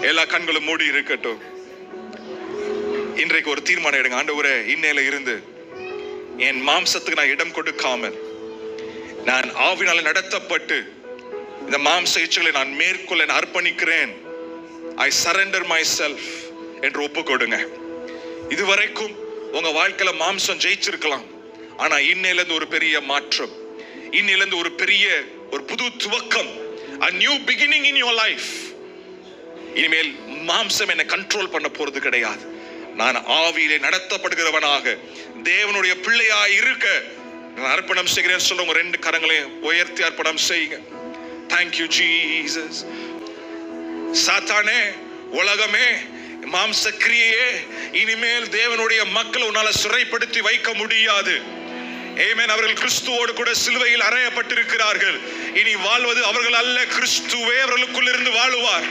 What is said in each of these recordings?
எல்லா கண்களும் மூடி இருக்கட்டும். இன்றைக்கு ஒரு தீர்மானம் எடுங்க. ஆண்டவரே, இன்னையில இருந்து என் மாம்சத்துக்கு நான் இடம் கொடுக்காமல் நான் ஆவினால நடத்தப்பட்டு இந்த மாம்ச இச்சைகளை நான் மேற்கொள்ள அர்ப்பணிக்கிறேன். I surrender myself என்று ஒப்பு கொடுங்க. இதுவரைக்கும் உங்க வாழ்க்கையில மாம்சம் ஜெயிச்சிருக்கலாம். ஆனா இன்னையில இருந்து ஒரு பெரிய மாற்றம், இன்னையில இருந்து ஒரு பெரிய ஒரு புது துவக்கம், a new beginning in your life. இனிமேல் மாம்சம் என்னை கண்ட்ரோல் பண்ண போறது கிடையாது. நான் ஆவியிலே நடத்தப்படுகிறவனாக தேவனுடைய பிள்ளையா இருக்க நான் அர்ப்பணம் செய்கிறேன் சொல்றவங்க 2 கரங்களையும் உயர்த்தி அர்ப்பணம் செய்யுங்க. Thank you Jesus. சாத்தானே, உலகமே, மாம்ச கிரியையே, இனிமேல் தேவனுடைய மக்களை உன்னால சிறைப்படுத்தி வைக்க முடியாது. ஆமென். அவர்கள் கிறிஸ்துவோடு கூட சிலுவையில் அறையப்பட்டிருக்கிறார்கள். இனி வாழ்வது அவர்கள் அல்ல, கிறிஸ்துவே அவர்களுக்குள் இருந்து வாழுவார்.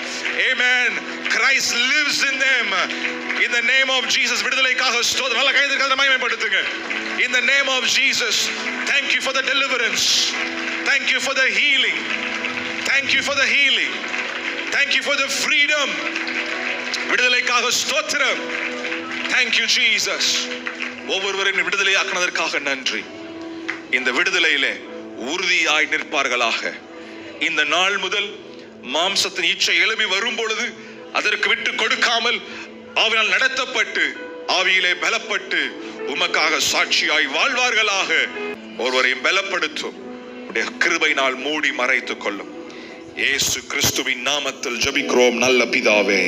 ஆமென். Christ lives in them. In the name of Jesus. விடுதலைக்காக ஸ்தோத்திரம். நல்ல கைதட்டலை மகிமைப்படுத்துங்க. In the name of Jesus. Thank you for the deliverance. Thank you for the healing. Thank you for the healing. Thank you for the freedom. விடுதலைக்காக ஸ்தோத்திரம். Thank you Jesus. ஒவ்வொருவரையும் விடுதலையாக்குனதற்காக நன்றி. இந்த விடுதலையிலே உறுதியாய் நிற்பார்களாக. இந்த நாள் முதல் மாம்சத்தின் இச்சை எழும்பி வரும் பொழுது அதற்கு விட்டு கொடுக்காமல் ஆவியால் நடத்தப்பட்டு ஆவியிலே பலப்பட்டு உமக்காக சாட்சியாய் வாழ்வார்களாக. ஒருவரையும் பலப்படுத்தும் உடைய கிருபையினால் மூடி மறைத்துக் கொள்ளும். இயேசு கிறிஸ்துவின் நாமத்தில் ஜெபிக்கிறோம் நல்ல பிதாவே.